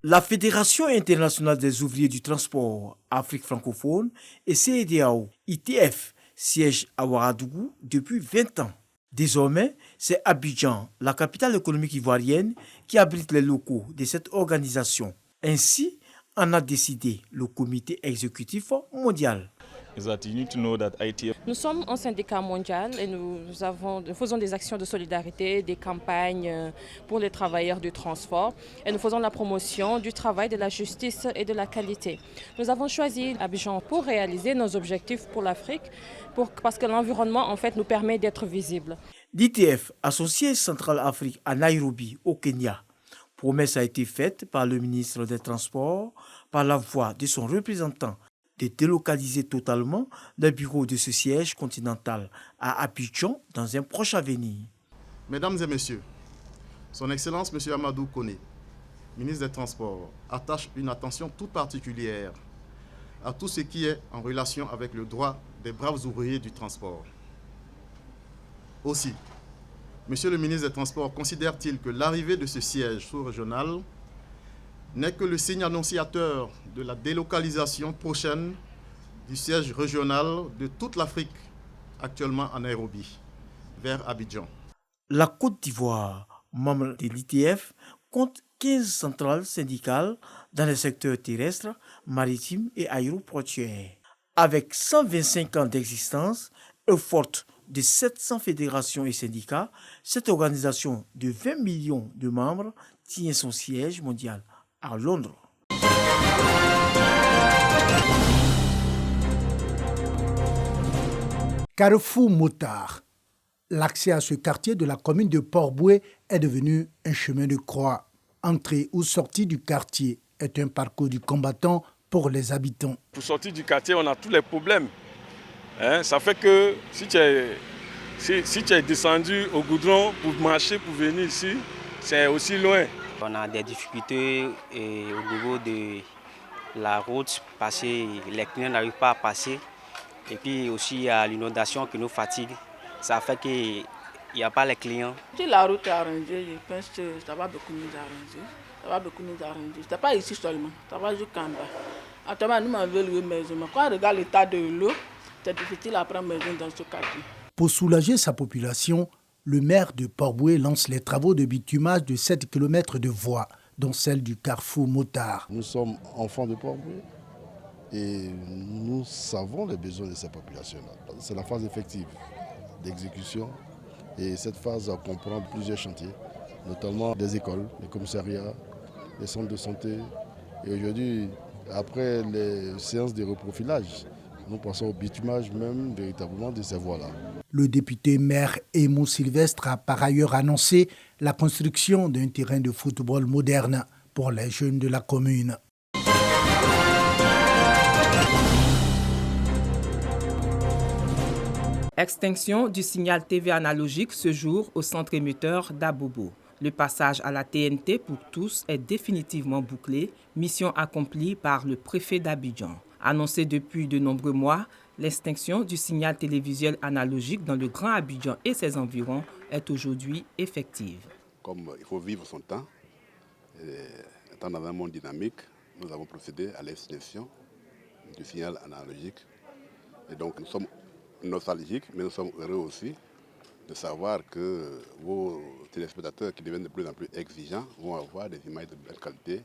La Fédération internationale des ouvriers du transport Afrique francophone et CEDEAO, ITF, siège à Ouagadougou depuis 20 ans. Désormais, c'est Abidjan, la capitale économique ivoirienne, qui abrite les locaux de cette organisation. Ainsi, en a décidé le comité exécutif mondial. Nous sommes un syndicat mondial et nous faisons des actions de solidarité, des campagnes pour les travailleurs du transport et nous faisons la promotion du travail, de la justice et de la qualité. Nous avons choisi Abidjan pour réaliser nos objectifs pour l'Afrique parce que l'environnement en fait nous permet d'être visibles. L'ITF a son siège central Afrique à Nairobi, au Kenya. Promesse a été faite par le ministre des Transports par la voix de son représentant de délocaliser totalement le bureau de ce siège continental à Abidjan dans un proche avenir. Mesdames et messieurs, son Excellence M. Amadou Koné, ministre des Transports, attache une attention toute particulière à tout ce qui est en relation avec le droit des braves ouvriers du transport. Aussi, Monsieur le ministre des Transports considère-t-il que l'arrivée de ce siège sous-régional n'est que le signe annonciateur de la délocalisation prochaine du siège régional de toute l'Afrique, actuellement à Nairobi, vers Abidjan. La Côte d'Ivoire, membre de l'ITF, compte 15 centrales syndicales dans les secteurs terrestres, maritimes et aéroportuaires. Avec 125 ans d'existence et forte de 700 fédérations et syndicats, cette organisation de 20 millions de membres tient son siège mondial à Londres. Carrefour Motard. L'accès à ce quartier de la commune de Port-Bouët est devenu un chemin de croix. Entrée ou sortie du quartier est un parcours du combattant pour les habitants. Pour sortir du quartier, on a tous les problèmes. Ça fait que si tu es descendu au goudron pour marcher, pour venir ici, c'est aussi loin. On a des difficultés au niveau de la route parce que les clients n'arrivent pas à passer. Et puis aussi il y a l'inondation qui nous fatigue. Ça fait qu'il n'y a pas les clients. Si la route est arrangée, je pense que ça va beaucoup nous arranger. Ça va beaucoup nous arranger. Ce n'est pas ici seulement, ça va jusqu'en bas. Actuellement, nous m'avons loué une maison. Mais quand on regarde l'état de l'eau, c'est difficile à prendre maison dans ce quartier. Pour soulager sa population, le maire de Port-Bouët lance les travaux de bitumage de 7 km de voies, dont celle du carrefour Motard. Nous sommes enfants de Port-Bouët et nous savons les besoins de ces populations-là. C'est la phase effective d'exécution et cette phase comprend plusieurs chantiers, notamment des écoles, des commissariats, des centres de santé. Et aujourd'hui, après les séances de reprofilage, nous passons au bitumage même véritablement de ces voies-là. Le député maire Aimou Sylvestre a par ailleurs annoncé la construction d'un terrain de football moderne pour les jeunes de la commune. Extinction du signal TV analogique ce jour au centre émetteur d'Abobo. Le passage à la TNT pour tous est définitivement bouclé, mission accomplie par le préfet d'Abidjan. Annoncée depuis de nombreux mois, l'extinction du signal télévisuel analogique dans le Grand Abidjan et ses environs est aujourd'hui effective. Comme il faut vivre son temps, étant dans un monde dynamique, nous avons procédé à l'extinction du signal analogique. Et donc nous sommes nostalgiques, mais nous sommes heureux aussi de savoir que vos téléspectateurs qui deviennent de plus en plus exigeants vont avoir des images de belle qualité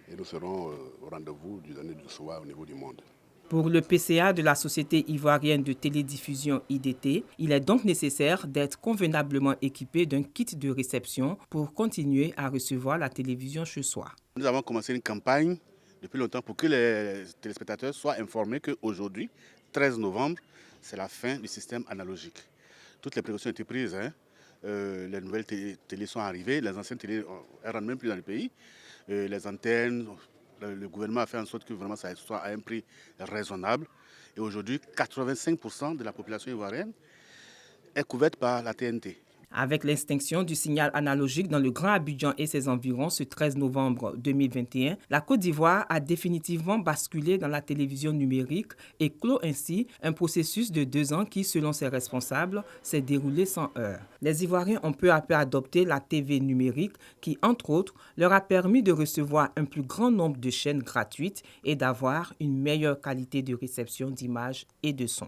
et nous serons au rendez-vous du donner du soir au niveau du monde. Pour le PCA de la Société ivoirienne de télédiffusion IDT, il est donc nécessaire d'être convenablement équipé d'un kit de réception pour continuer à recevoir la télévision chez soi. Nous avons commencé une campagne depuis longtemps pour que les téléspectateurs soient informés qu'aujourd'hui, 13 novembre, c'est la fin du système analogique. Toutes les précautions ont été prises. Les nouvelles télé sont arrivées, les anciennes télé ne rentrent même plus dans le pays. Les antennes, le gouvernement a fait en sorte que vraiment ça soit à un prix raisonnable. Et aujourd'hui, 85% de la population ivoirienne est couverte par la TNT. Avec l'extinction du signal analogique dans le Grand Abidjan et ses environs ce 13 novembre 2021, la Côte d'Ivoire a définitivement basculé dans la télévision numérique et clôt ainsi un processus de 2 ans qui, selon ses responsables, s'est déroulé sans heurts. Les Ivoiriens ont peu à peu adopté la TV numérique qui, entre autres, leur a permis de recevoir un plus grand nombre de chaînes gratuites et d'avoir une meilleure qualité de réception d'images et de son.